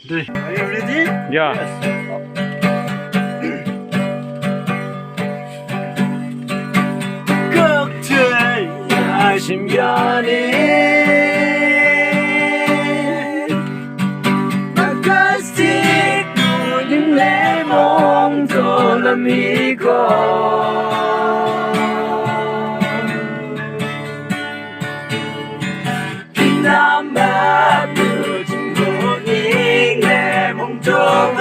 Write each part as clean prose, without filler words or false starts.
Three. Are you ready? Yeah. 칵테일야 신변이 마카스틱 울린 내 몸도 남이고 그나마 부진 분이 내 몸통을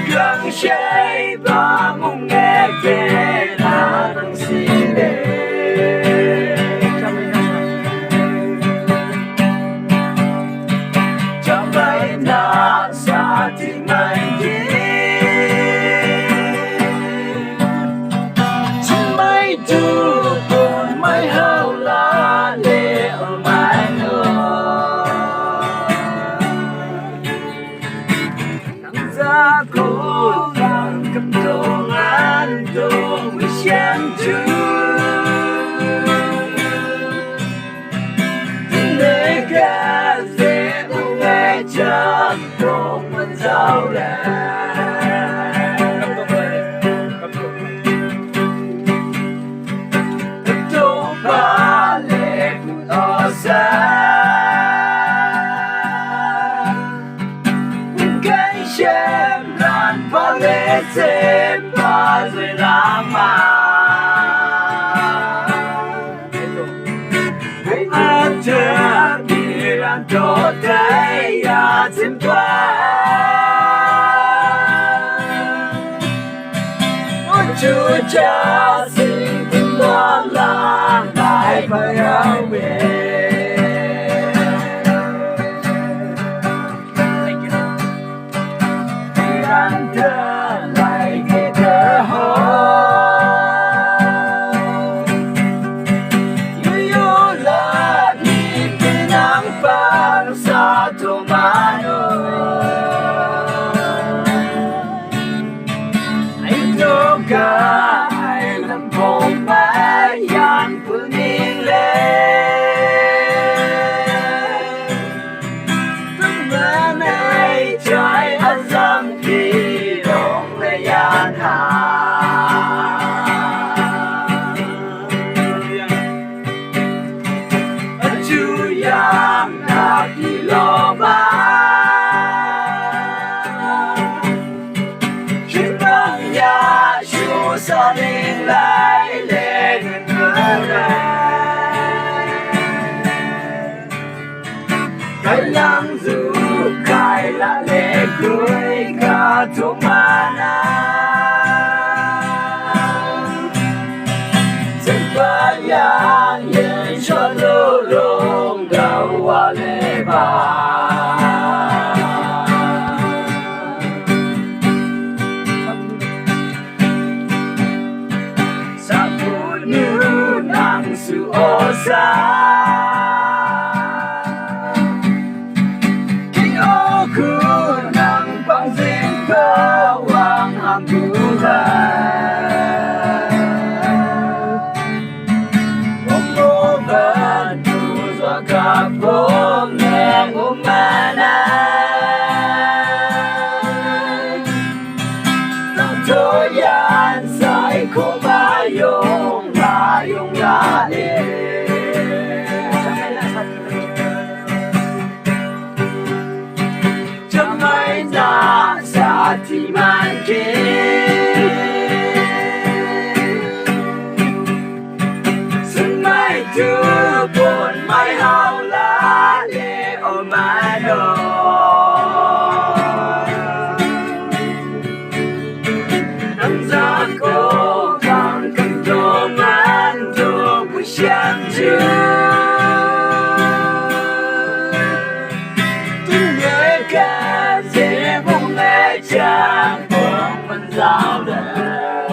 Găng ba mong nghe về là đang xin đề cho mấy na xa thì mình đi chỉ mấy tu buồn mấy hao lá lệ ở mãi nữa nắng ra cố cầm công an đồ mới xem chứ để cả dễ uống nghe chắc không vẫn giàu tô ba lệ cũng to xa cái xem lan ba lệ xem ba rồi lãng mạn thơ bị làm cho thấy thêm qua chúa cha xin tin lo lắng lại phải áo về anh thơ lại nghe thơ hồn yêu là đi cái nắng vàng xa thô má anh đâu cả ai làm bóng mãi dàn phương yên lên từng bữa nay trái ăn răng khi đông lại gian hạ chú yang đã đi lo ba chuyến băng nhà chú sa lên lại lên ngân cái lăng du cái là lệ cười cả thôn mana trên ba yang yên cho lô lông đầu qua lệ ba sa phút như nắng sự ô sa ku nang pangsin kau ang hanggulan Omo bantu sa kapong ng umanay Tatoyan sa'y kumayong layong lalim mấy na xa thì mang kia xuân mai thứ buồn mai hao lá để ôm mãi đôi nắng gió cố gắng cầm tô man tô buổi sáng trưa chẳng không vẫn giáo đời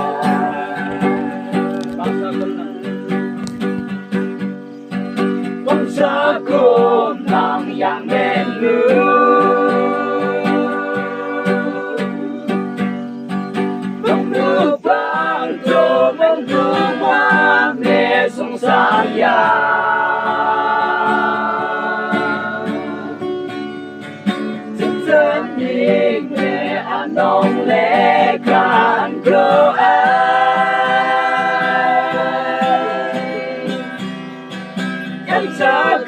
bóng gió cô nắng yang bên bóng nước vàng tô bóng đường hoa mẹ sông xa ya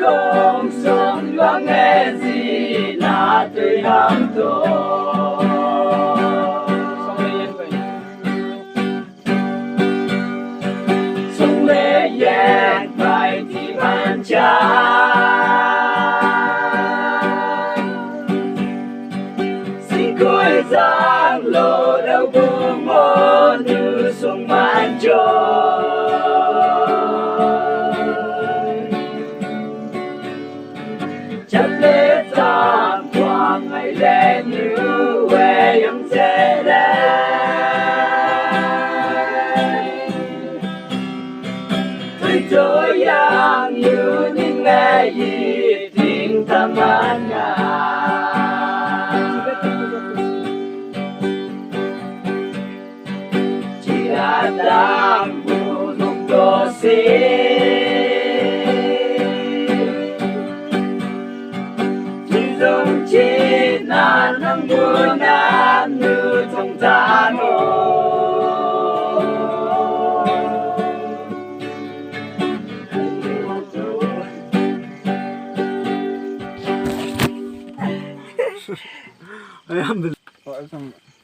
không sống loáng nghe gì là tôi ham thôi sống lệ ghét bài thì bàn xin cõi giang lộ đâu có mơ như sông man trôi chắc lẽ ta qua ngày lẽ như quê em sẽ đây tôi yang như những ngày gì tiếng tâm an chỉ là đang phụ thuộc đồ giống chỉ là năm buồn an như trong ta Alhamdulillah.